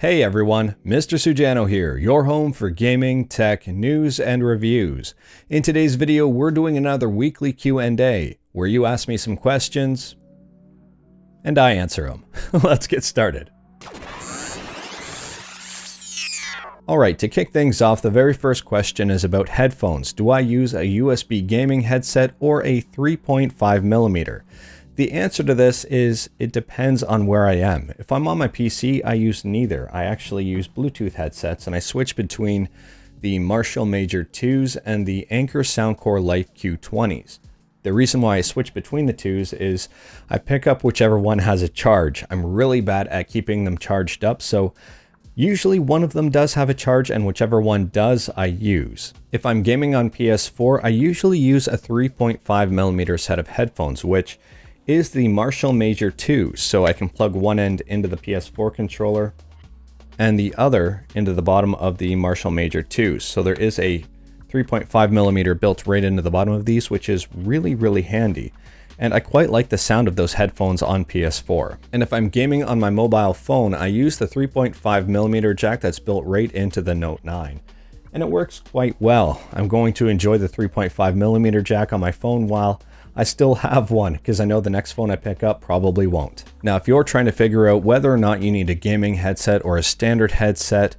Hey everyone, Mr. Sujano here, your home for gaming, tech, news, and reviews. In today's video, we're doing another weekly Q&A, where you ask me some questions, and I answer them. Let's get started. Alright, to kick things off, the very first question is about headphones. Do I use a USB gaming headset or a 3.5mm? The answer to this is it depends on where I am. If I'm on my PC, I use neither. I actually use Bluetooth headsets and I switch between the Marshall Major 2s and the Anker Soundcore Life Q20s. The reason why I switch between the twos is I pick up whichever one has a charge. I'm really bad at keeping them charged up, so usually one of them does have a charge and whichever one does, I use. If I'm gaming on PS4, I usually use a 3.5mm set of headphones, which is the Marshall Major 2, so I can plug one end into the PS4 controller and the other into the bottom of the Marshall Major 2. So there is a 3.5mm built right into the bottom of these, which is really handy. And I quite like the sound of those headphones on PS4. And if I'm gaming on my mobile phone, I use the 3.5mm jack that's built right into the Note 9. And it works quite well. I'm going to enjoy the 3.5mm jack on my phone while I still have one, because I know the next phone I pick up probably won't. Now, if you're trying to figure out whether or not you need a gaming headset or a standard headset,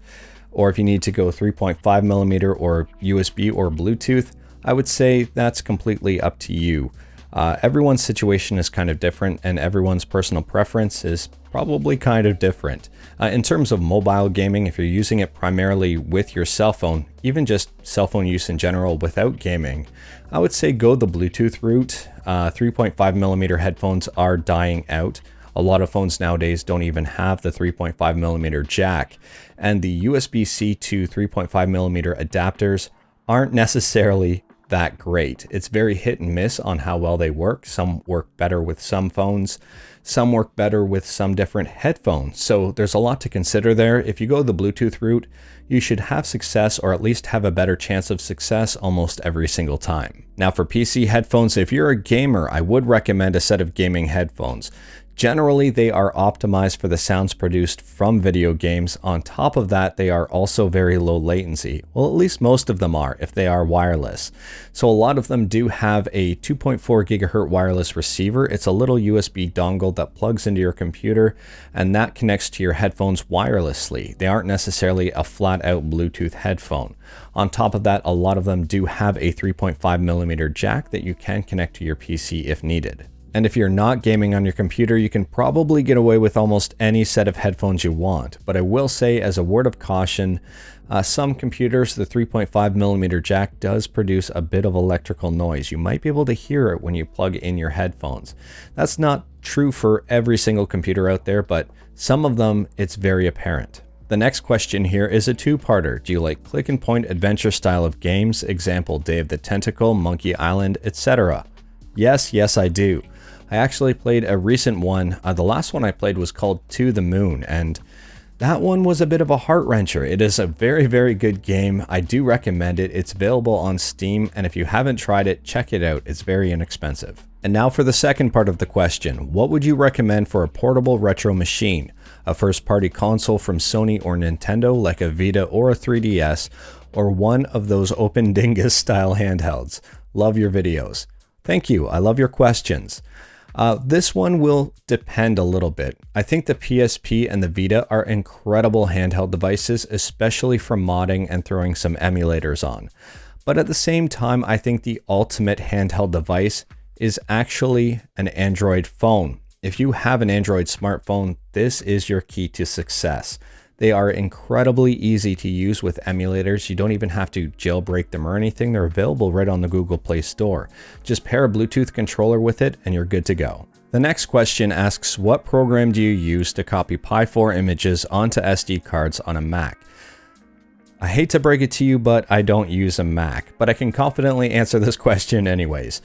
or if you need to go 3.5mm or USB or Bluetooth, I would say that's completely up to you. Everyone's situation is kind of different, and everyone's personal preference is probably kind of different. In terms of mobile gaming, if you're using it primarily with your cell phone, even just cell phone use in general without gaming, I would say go the Bluetooth route. 3.5mm headphones are dying out. A lot of phones nowadays don't even have the 3.5mm jack, and the USB-C to 3.5mm adapters aren't necessarily that great. It's very hit and miss on how well they work. Some work better with some phones, some work better with some different headphones. So there's a lot to consider there. If you go the Bluetooth route, you should have success, or at least have a better chance of success almost every single time. Now for PC headphones, if you're a gamer, I would recommend a set of gaming headphones. Generally, they are optimized for the sounds produced from video games. On top of that, they are also very low latency. Well, at least most of them are, if they are wireless. So a lot of them do have a 2.4 gigahertz wireless receiver. It's a little USB dongle that plugs into your computer, and that connects to your headphones wirelessly. They aren't necessarily a flat-out Bluetooth headphone. On top of that, a lot of them do have a 3.5mm jack that you can connect to your PC if needed. And if you're not gaming on your computer, you can probably get away with almost any set of headphones you want. But I will say, as a word of caution, some computers, the 3.5mm jack does produce a bit of electrical noise. You might be able to hear it when you plug in your headphones. That's not true for every single computer out there, but some of them, it's very apparent. The next question here is a two-parter. Do you like click and point adventure style of games? Example, Day of the Tentacle, Monkey Island, etc. Yes, I do. I actually played a recent one. The last one I played was called To the Moon, and that one was a bit of a heart-wrencher. It is a very good game. I do recommend it. It's available on Steam, and if you haven't tried it, check it out. It's very inexpensive. And now for the second part of the question. What would you recommend for a portable retro machine? A first-party console from Sony or Nintendo, like a Vita or a 3DS, or one of those Open Dingus style handhelds? Love your videos. Thank you. I love your questions. This one will depend a little bit. I think the PSP and the Vita are incredible handheld devices, especially for modding and throwing some emulators on. But at the same time, I think the ultimate handheld device is actually an Android phone. If you have an Android smartphone, this is your key to success. They are incredibly easy to use with emulators. You don't even have to jailbreak them or anything. They're available right on the Google Play Store. Just pair a Bluetooth controller with it and you're good to go. The next question asks, what program do you use to copy Pi4 images onto SD cards on a Mac? I hate to break it to you, but I don't use a Mac, but I can confidently answer this question anyways.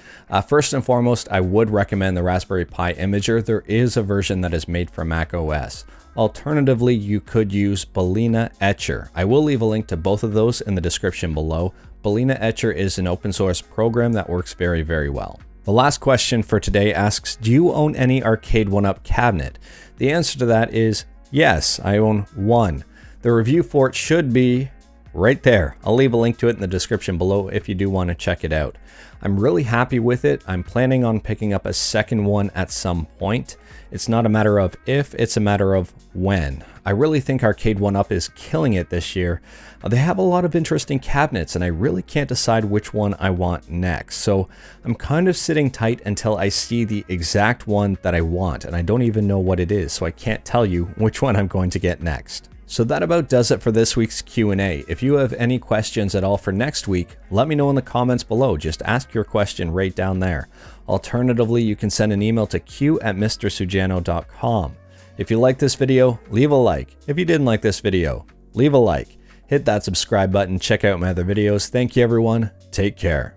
First and foremost, I would recommend the Raspberry Pi Imager. There is a version that is made for Mac OS. Alternatively, you could use Balena Etcher. I will leave a link to both of those in the description below. Balena Etcher is an open source program that works very well. The last question for today asks, do you own any Arcade1Up cabinet? The answer to that is Yes, I own one. The review for it should be right there. I'll leave a link to it in the description below if you do want to check it out. I'm really happy with it. I'm planning on picking up a second one at some point. It's not a matter of if, it's a matter of when. I really think Arcade1Up is killing it this year. They have a lot of interesting cabinets and I really can't decide which one I want next. So I'm kind of sitting tight until I see the exact one that I want, and I don't even know what it is, so I can't tell you which one I'm going to get next. So that about does it for this week's Q&A. If you have any questions at all for next week, let me know in the comments below. Just ask your question right down there. Alternatively, you can send an email to q@mrsujano.com. If you like this video, leave a like. If you didn't like this video, leave a like. Hit that subscribe button, check out my other videos. Thank you everyone, take care.